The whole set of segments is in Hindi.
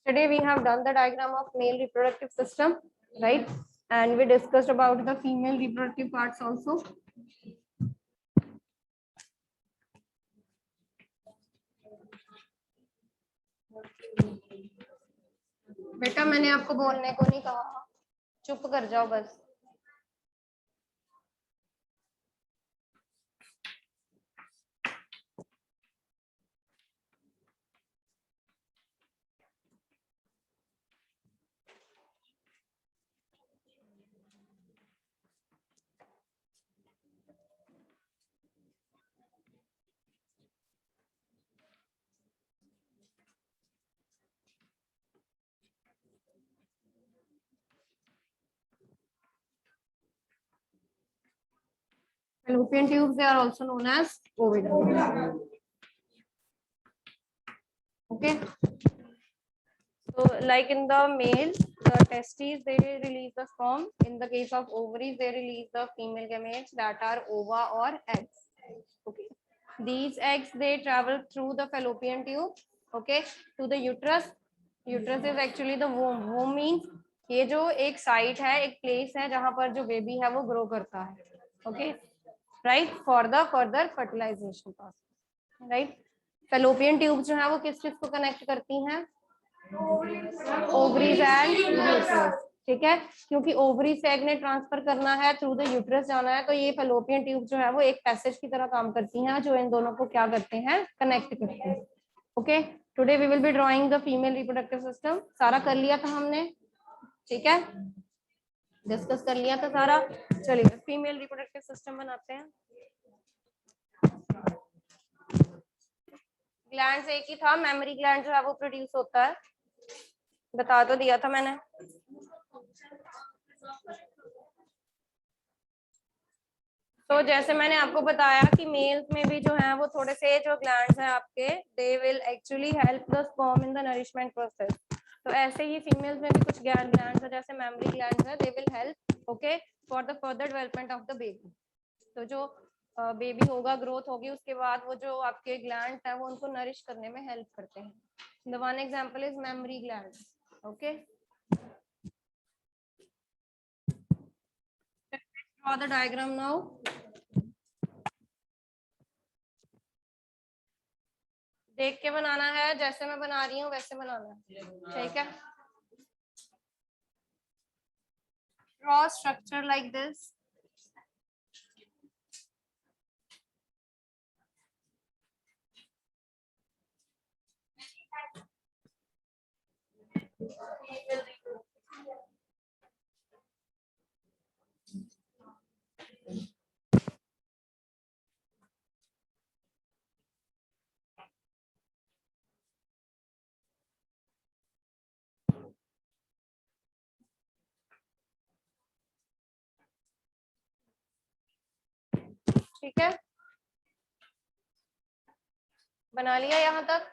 Today we have done the diagram of male reproductive system, right? And we discussed about the female reproductive parts also. बेटा मैंने आपको बोलने को नहीं कहा, चुप कर जाओ बस. Fallopian tubes, they are also known as oviduct. Okay. So like in the male, the testes, they release the sperm. In the case of ovaries, they release the female gametes that are ova or eggs. Okay. These eggs, they travel through the fallopian tube, okay, to the uterus. Uterus is actually the womb. Womb means ये जो एक साइट है, एक प्लेस है जहां पर जो बेबी है वो ग्रो करता है. Okay. Right, for the further fertilization process. Right. Fallopian tubes जो है वो किस चीज को कनेक्ट करती हैं? Ovaries and uterus. ठीक है, क्योंकि ओवरी से एग ने ट्रांसफर करना है, थ्रू द यूट्रस जाना है, तो ये फैलोपियन ट्यूब जो है वो एक पैसेज की तरह काम करती हैं, जो इन दोनों को क्या करते हैं? कनेक्ट करते हैं. Okay, today we will be drawing the female reproductive system. सारा कर लिया था हमने, ठीक है, डिस्कस कर लिया था सारा. चलिए फीमेल रिप्रोडक्टिव सिस्टम बनाते हैं. ग्लैंड एक ही था, मेमोरी ग्लैंड जो है वो प्रोड्यूस होता है, बता तो दिया था मैंने. तो जैसे मैंने आपको बताया कि मेल्स में भी जो है वो थोड़े से जो ग्लैंड्स हैं आपके, they will actually help the sperm in the nourishment process. तो ऐसे ही फीमेल्स में भी कुछ ग्लैंड्स हैं, जैसे मेमोरी ग्लैंड्स हैं, they will help, okay, for the further development of the baby. तो जो बेबी होगा, ग्रोथ होगी, उसके बाद वो जो आपके ग्लैंड है वो उनको नरिश करने में हेल्प करते हैं. The one example is memory gland. Okay, draw the diagram now. देख के बनाना है, जैसे मैं बना रही हूँ वैसे बनाना है, ठीक है. Draw structure like this. ठीक है, बना लिया यहाँ तक.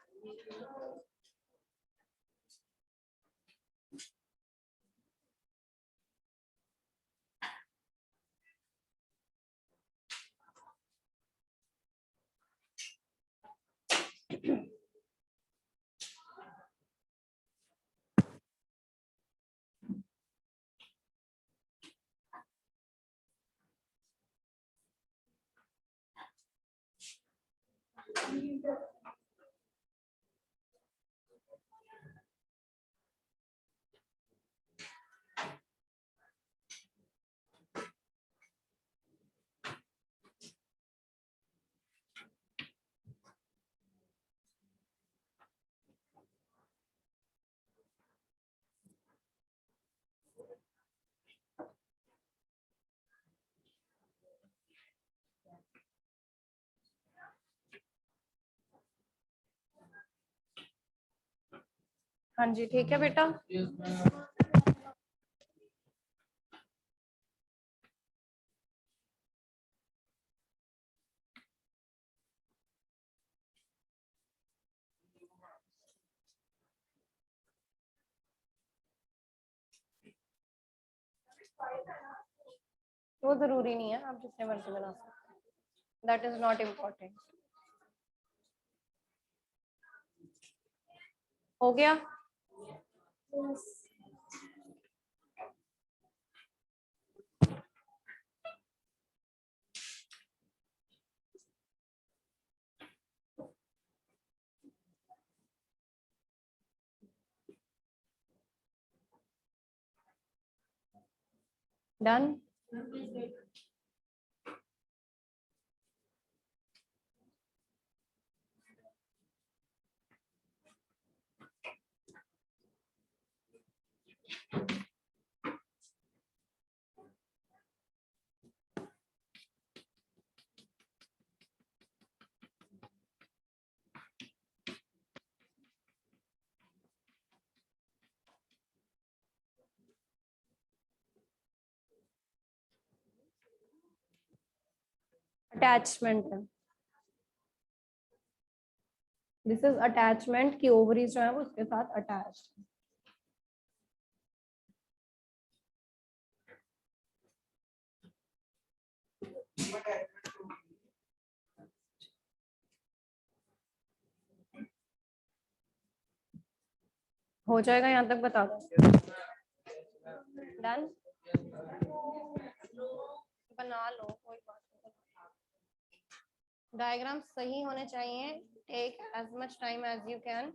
हाँ जी, ठीक है बेटा. वो जरूरी नहीं है, आप जितने मर्जी बना सकते हैं, दैट इज नॉट इम्पोर्टेंट. हो गया. Done. अटैचमेंट है, दिस इज अटैचमेंट की ओवरीज जो है वो उसके साथ अटैच। हो जाएगा यहाँ तक, बता दो। डन, बना लो, कोई बात नहीं। डायग्राम सही होने चाहिए, take as much time as you can,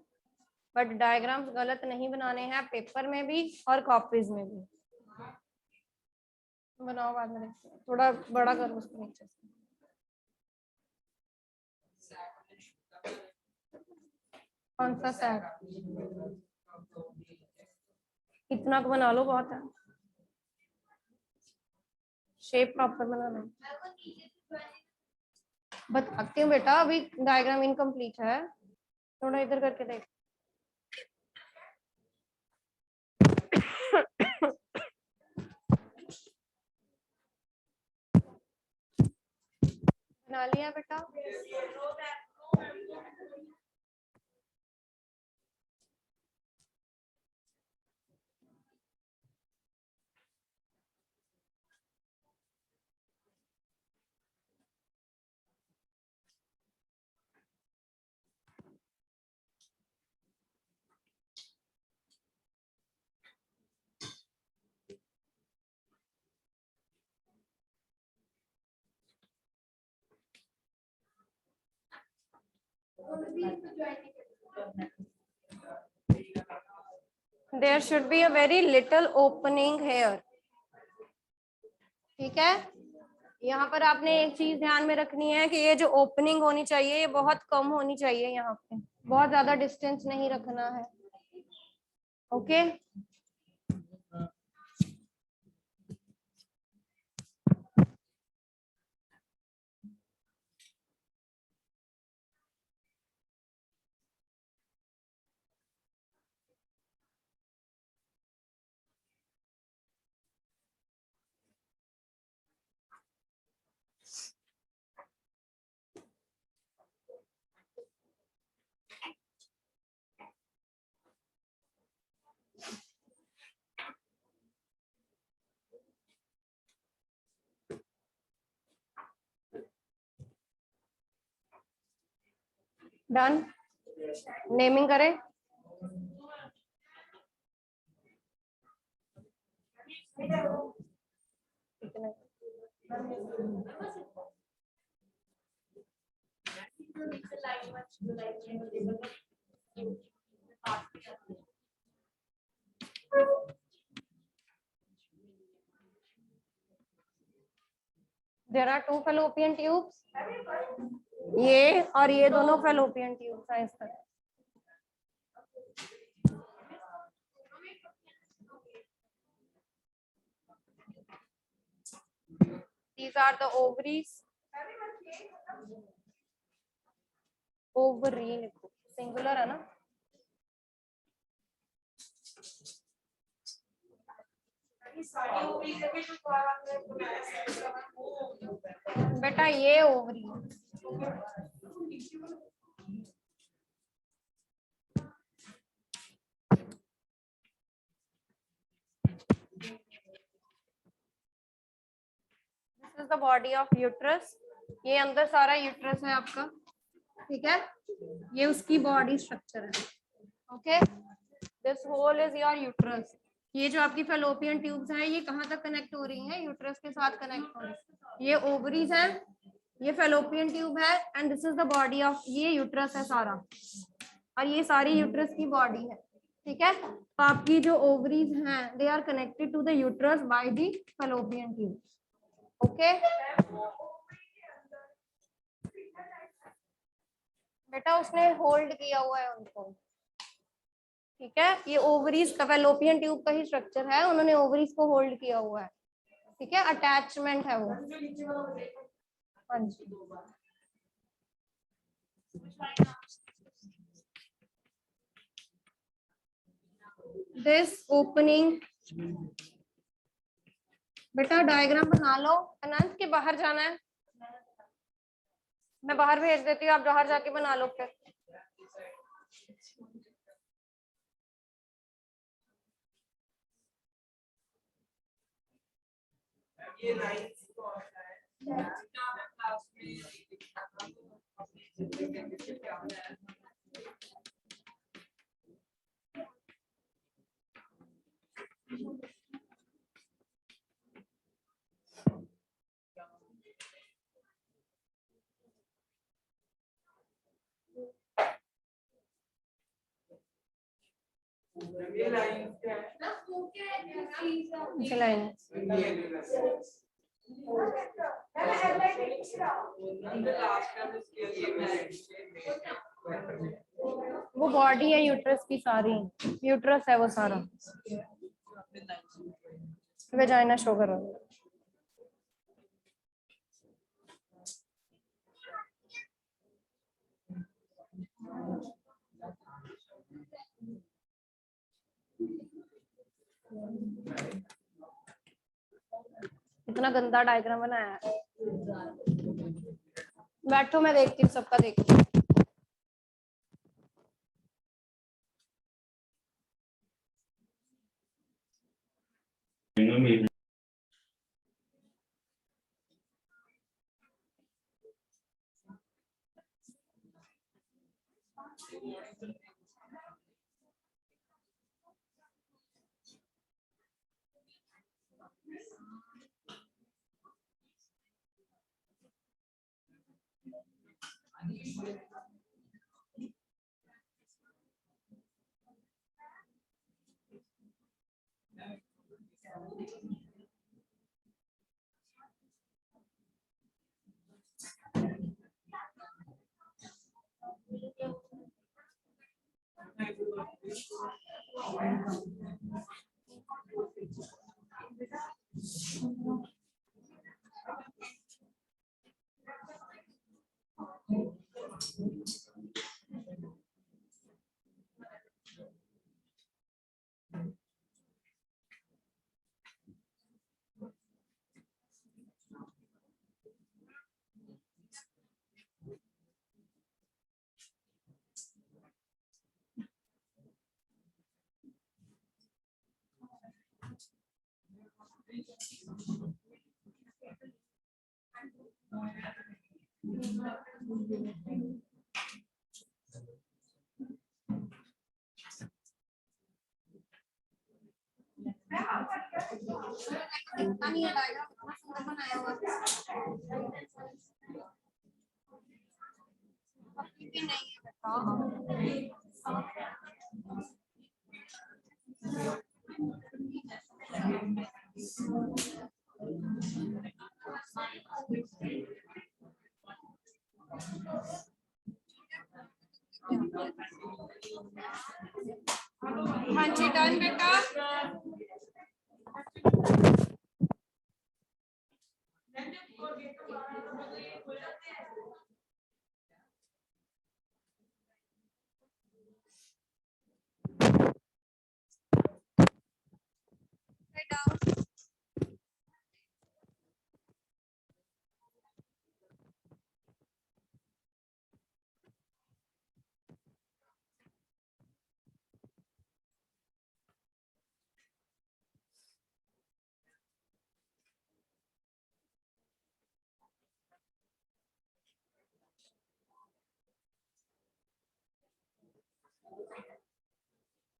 but diagrams गलत नहीं बनाने हैं, पेपर में भी और कॉपीज में भी। बनाओ, बाद में देखते हैं, थोड़ा बड़ा करो उसको नीचे से। कौन सा सेट? इतना को बना लो, बहुत है। शेप प्रॉपर बना लो। बताती हूँ बेटा, अभी डायग्राम इनकम्प्लीट है, थोड़ा इधर करके देख। बना लिया बेटा? There should be a very little opening here. ठीक है, यहाँ पर आपने एक चीज ध्यान में रखनी है कि ये जो ओपनिंग होनी चाहिए ये बहुत कम होनी चाहिए, यहाँ पे बहुत ज्यादा डिस्टेंस नहीं रखना है। Okay, done. नेमिंग करें। There are two fallopian tubes, ये और ये दोनों fallopian tubes हैं इस तरह। These are the ovaries. Ovary लिखो, सिंगुलर है ना? बेटा ये ovary, this is the body of uterus. ये अंदर सारा यूट्रस है आपका, ठीक है, ये उसकी बॉडी स्ट्रक्चर है। Okay, this whole is your uterus. ये जो आपकी फेलोपियन ट्यूब्स हैं ये कहाँ तक कनेक्ट हो रही हैं? यूट्रस के साथ कनेक्ट हो रही है। ये ओवरीज है, ये फेलोपियन ट्यूब है, and this is the body of, ये यूट्रस है सारा, और ये सारी यूट्रस की बॉडी है। ठीक है, तो आपकी जो ओवरीज हैं they are connected to the uterus by the fallopian tube. Okay बेटा, उसने होल्ड किया हुआ है उनको। ठीक है, ये ओवरीज का फेलोपियन ट्यूब का ही स्ट्रक्चर है, उन्होंने ओवरीज को होल्ड किया हुआ है। ठीक है, अटैचमेंट है वो। हाँ जी, दिस ओपनिंग, बेटा डायग्राम बना लो। अनंत के बाहर जाना है, मैं बाहर भेज देती हूँ, आप बाहर जाके बना लो फिर। ये लाइन वो बॉडी है यूट्रस की सारी, यूट्रस है वो सारा, वेजाइना शो कर रहा है। इतना गंदा डायग्राम बनाया है। बैठो, मैं देखती हूँ, सबका देखती हूँ। हाँ जी, डन बेटा।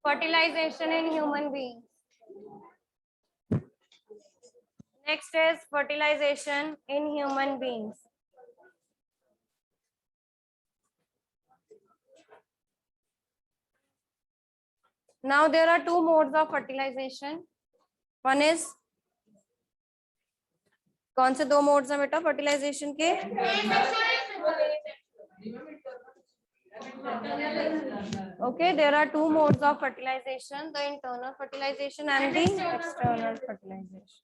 fertilization in human beings. Next is fertilization in human beings. Now there are two modes of fertilization. One is, कौन से दो मोड्स हैं बेटा फर्टिलाइजेशन के? Okay, there are two modes of fertilization: the internal fertilization and the external fertilization.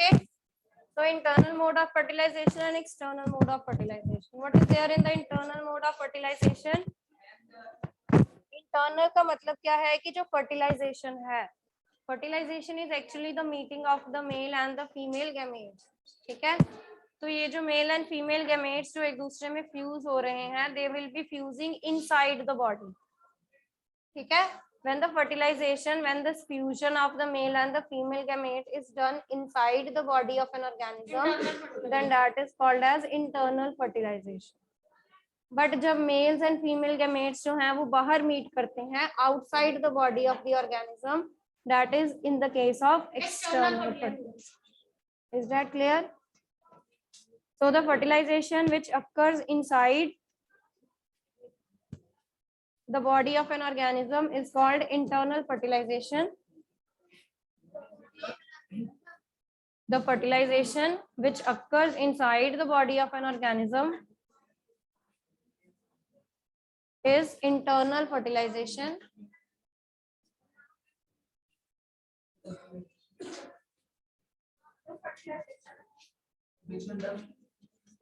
Okay, so internal mode of fertilization and external mode of fertilization. What is there in the internal mode of fertilization? Internal का मतलब क्या है कि जो fertilization है, fertilization is actually the meeting of the male and the female gametes. ठीक है, तो ये जो मेल एंड फीमेल गैमेट्स जो एक दूसरे में फ्यूज हो रहे हैं, दे will B fusing inside the body. ठीक है, when the fertilization, when this fusion of the male and the female gamete is done inside the body of an organism, then that is called as internal fertilization. But जब males and female gametes जो हैं वो बाहर meet करते हैं outside the body of the organism, that is in the case of external fertilization. Is that clear? So the fertilization which occurs inside the body of an organism is called internal fertilization. The fertilization which occurs inside the body of an organism is internal fertilization.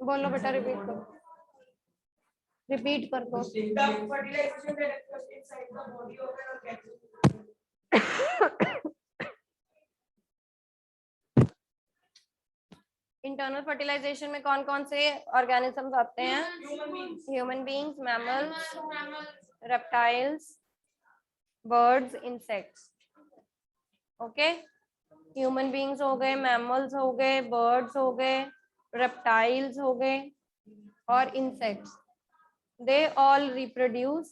बोलो बेटा, रिपीट करो, रिपीट कर दो. इंटरनल फर्टिलाइजेशन में कौन कौन से ऑर्गेनिजम्स आते हैं? Human beings, mammals, reptiles, birds, insects. Okay, human beings हो गए, मैमल्स हो गए, बर्ड्स हो गए, रेप्टाइल्स हो गए और insects. They all reproduce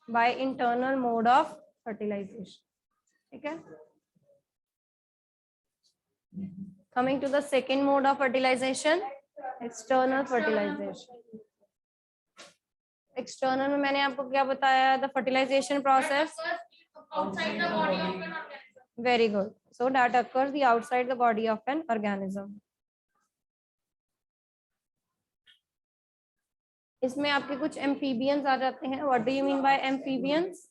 by internal mode of fertilization. ठीक है. Coming to the second mode of fertilization, external fertilization. External में मैंने आपको क्या बताया? The fertilization process. Very good. So that occurs the outside the body of an organism. इसमें आपके कुछ एम्फीबियंस आ जाते हैं. What do you mean by amphibians?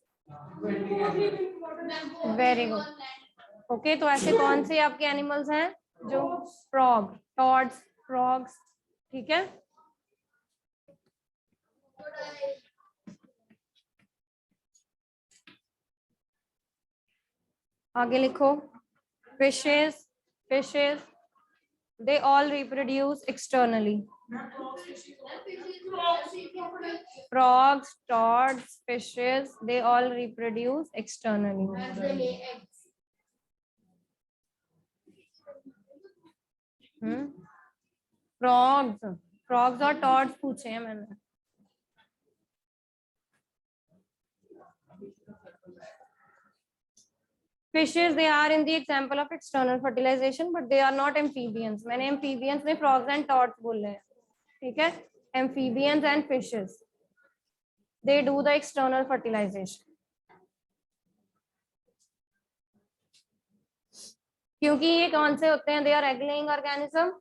Very good. Okay, तो ऐसे कौन से आपके एनिमल्स हैं? जो फ्रॉग, टॉड्स, फ्रॉग्स. ठीक है, आगे लिखो. Fishes, fishes, they all reproduce externally. Frogs, toads, fishes, they all reproduce externally. Frogs और toads पूछे हैं मैंने. Fishes, they are in the example of external fertilization, but they are not amphibians. मैंने amphibians में frogs and toads बोले हैं. ठीक है, amphibians and fishes, they do the external fertilization. क्योंकि ये कौन से होते हैं? They are egg laying organism.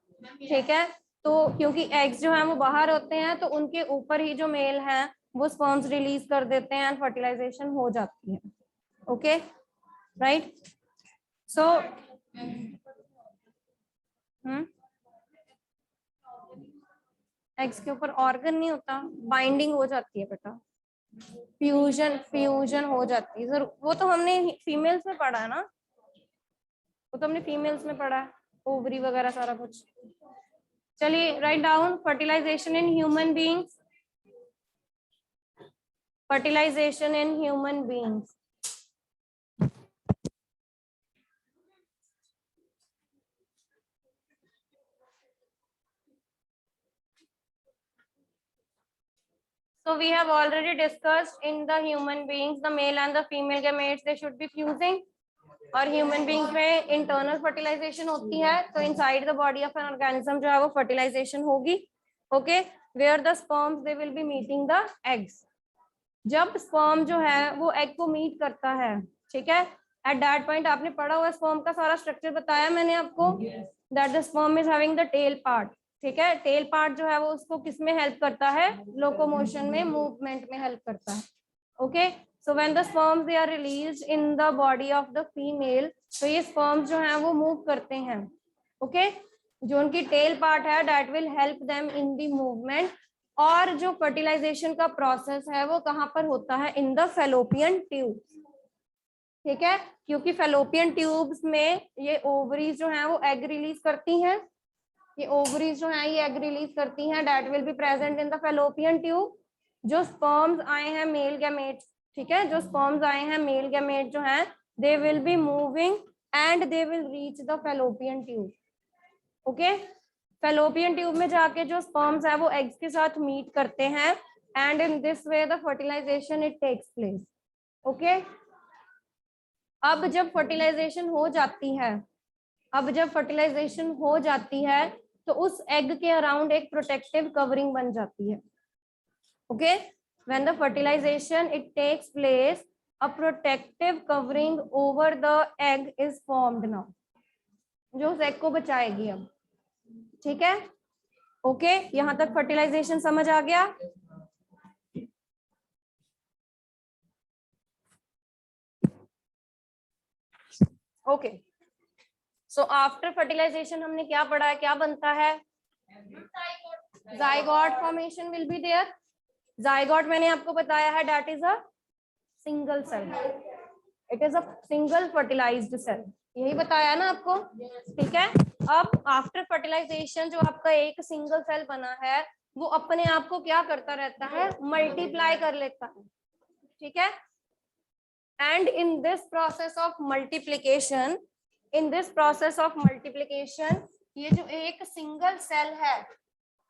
ठीक है, तो क्योंकि eggs जो हैं वो बाहर होते हैं, तो उनके ऊपर ही जो मेल हैं वो sperms रिलीज कर देते हैं and fertilization हो जाती है. Okay, right. सो एग्स के ऊपर ऑर्गन नहीं होता, बाइंडिंग हो जाती है बेटा, फ्यूजन हो जाती है. सर वो तो हमने फीमेल्स में पढ़ा है ना, वो तो हमने फीमेल्स में पढ़ा है, ओवरी वगैरह सारा कुछ. चलिए write down fertilisation in human beings. Fertilization in human beings. So we have already discussed in the human beings, the male and the female gametes, they should be fusing. और ह्यूमन बींग्स में इंटरनल फर्टिलाइजेशन होती है, तो inside the body of an organism जो है वो फर्टिलाइजेशन होगी. Okay, where the sperms they will be meeting the eggs. जब स्पर्म जो है वो एग को मीट करता है, ठीक है, एट दैट पॉइंट आपने पढ़ा हुआ स्पर्म का सारा स्ट्रक्चर बताया मैंने आपको, that the sperm is having the tail part. ठीक है, टेल पार्ट जो है वो उसको किस में हेल्प करता है, लोकोमोशन में, मूवमेंट में हेल्प करता है. Okay, so when the sperms they are released in the body of the female, तो ये स्पर्म्स जो हैं वो मूव करते हैं. ओके, जो उनकी टेल पार्ट है that will help them in the movement. और जो फर्टिलाइजेशन का प्रोसेस है वो कहाँ पर होता है, इन द फेलोपियन ट्यूब. ठीक है, क्योंकि फेलोपियन ट्यूब्स में ये ओवरीज जो हैं वो एग रिलीज करती हैं. ये ओवरीज जो हैं ये एग रिलीज करती हैं, that will be present in the fallopian tube. जो स्पर्म्स आए हैं मेल गैमेट्स, ठीक है, जो स्पर्म्स आए हैं मेल गैमेट जो हैं, दे will be moving and they will reach the fallopian tube. Okay, fallopian tube में जाके जो स्पर्म्स है वो एग्स के साथ मीट करते हैं, and in this way the fertilisation it takes place. Okay, अब जब फर्टिलाइजेशन हो जाती है, तो उस एग के अराउंड एक प्रोटेक्टिव कवरिंग बन जाती है. Okay, when the fertilisation it takes place, a protective covering over the egg is formed now, जो उस एग को बचाएगी अब. ठीक है, ओके, यहां तक फर्टिलाइजेशन समझ आ गया. ओके, सो आफ्टर फर्टिलाइजेशन हमने क्या पढ़ा है, क्या बनता है, zygote formation will be there. Zygote मैंने आपको बताया है that is a single cell, it is a single fertilised cell, यही बताया ना आपको. ठीक है, अब आफ्टर फर्टिलाइजेशन जो आपका एक सिंगल सेल बना है वो अपने आप को क्या करता रहता है, मल्टीप्लाई कर लेता है. ठीक है, and in this process of multiplication, ये जो एक सिंगल सेल है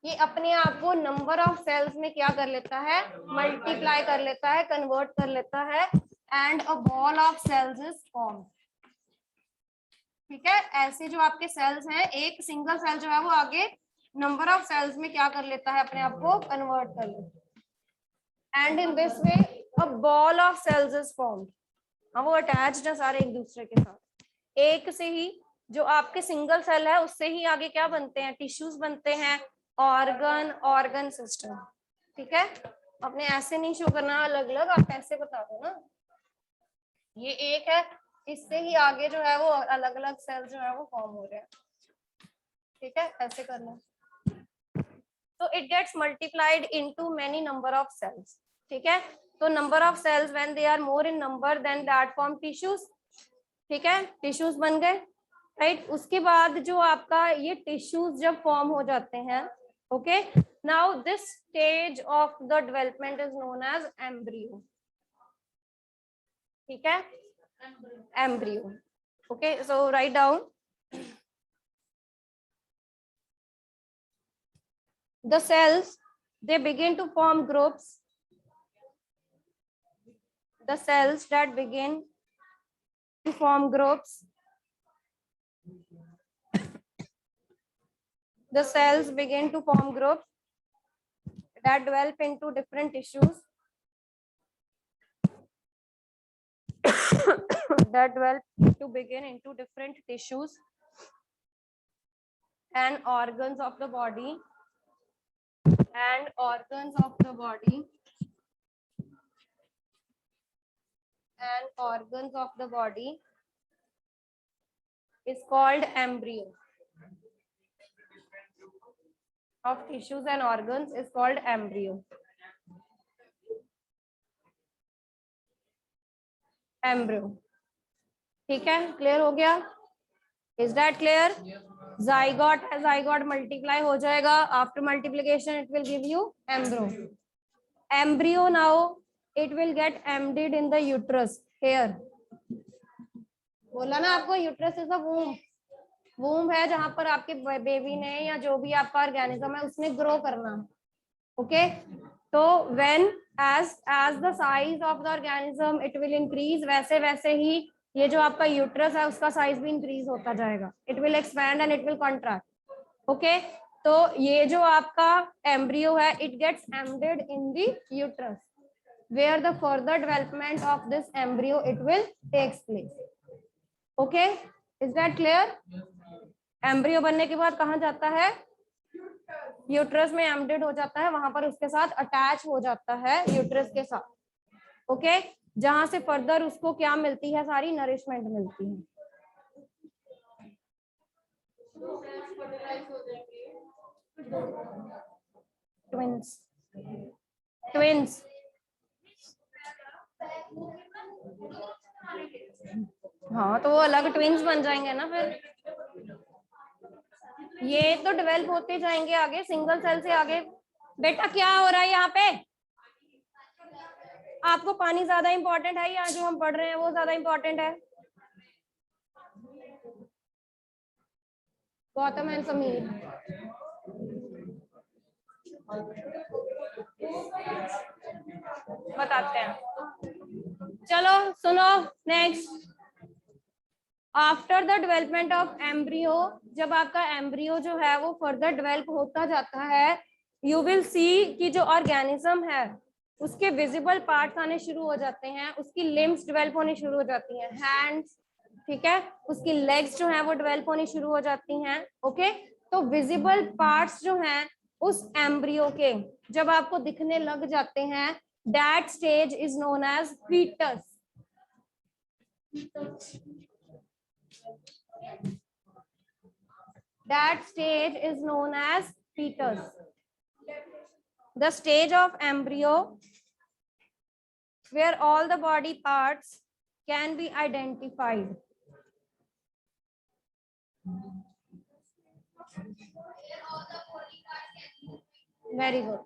ये अपने आप को नंबर ऑफ सेल्स में क्या कर लेता है, मल्टीप्लाई कर लेता है, कन्वर्ट कर लेता है, and a ball of cells is formed. ठीक है, ऐसे जो आपके सेल्स हैं, एक सिंगल सेल जो है वो आगे नंबर ऑफ सेल्स में क्या कर लेता है, अपने आप को कन्वर्ट कर लेता है, and in this way a ball of cells is formed. हाँ, वो अटैच्ड है सारे एक दूसरे के साथ. एक से ही जो आपके सिंगल सेल है उससे ही आगे क्या बनते हैं, टिश्यूज बनते हैं, ऑर्गन सिस्टम. ठीक है, आपने ऐसे नहीं शो करना अलग अलग, आप ऐसे बता दो ना, ये एक है, इससे ही आगे जो है वो अलग अलग सेल जो है वो फॉर्म हो रहे हैं. ठीक है, ऐसे करना. तो it gets multiplied into many number of cells. ठीक है, तो number of cells when they are more in number than that form tissues. ठीक है, टिश्यूज बन गए, राइट. उसके बाद जो आपका ये टिश्यूज जब फॉर्म हो जाते हैं, okay, now this stage of the development is known as embryo. ठीक है, embryo. Okay, so write down the cells, they begin to form groups. The cells that begin to form groups, the cells begin to form groups that develop into different tissues that develop to begin into different tissues and organs of the body, and organs of the body, and organs of the body is called embryo. Of tissues and organs is called embryo. Embryo. ठीक है, क्लियर हो गया, इज दैट क्लियर. जाइगोट है, जाइगोट मल्टीप्लाई हो जाएगा, after multiplication it will give you embryo. Embryo now it will get embedded in the uterus here. बोला ना आपको, यूट्रस इज अ वूम. वूम है जहां पर आपके बेबी ने या जो भी आपका ऑर्गेनिज्म है उसने ग्रो करना. ओके, तो when as the size of the organism it will increase, वैसे वैसे ही ये जो आपका यूट्रस है उसका साइज भी इंक्रीज होता जाएगा. It will expand and it will contract. Okay, तो ये जो आपका एम्ब्रियो है it gets embedded in the uterus where the further development of this embryo it will takes place. Okay, is that clear? Embryo बनने के बाद कहाँ जाता है? यूट्रस में एम्बेडेड हो जाता है, वहां पर उसके साथ अटैच हो जाता है यूट्रस के साथ. ओके, जहां से फर्दर उसको क्या मिलती है? सारी नरिशमेंट मिलती है. Twins, twins. हाँ, तो वो अलग ट्विंस बन जाएंगे ना फिर. ये तो डेवलप होते जाएंगे आगे, सिंगल सेल से आगे. बेटा क्या हो रहा है यहाँ पे? आपको पानी ज्यादा इंपॉर्टेंट है या जो हम पढ़ रहे हैं वो ज्यादा इंपॉर्टेंट है? गौतम एंड समीर, बताते हैं. चलो सुनो, next. After the development of embryo, जब आपका एम्ब्रियो जो है वो फर्दर डेवलप होता जाता है, यू विल सी कि जो ऑर्गेनिज्म है उसके विजिबल पार्ट्स आने शुरू हो जाते हैं, उसकी लिम्स डेवलप होनी शुरू हो जाती हैं, हैंड्स, ठीक है, उसकी लेग्स जो हैं वो डेवलप होनी शुरू हो जाती हैं. ओके, तो विजिबल पार्ट्स जो हैं उस एम्ब्रियो के जब आपको दिखने लग जाते हैं, that stage is known as foetus. That stage is known as fetus. The stage of embryo where all the body parts can be identified. Very good.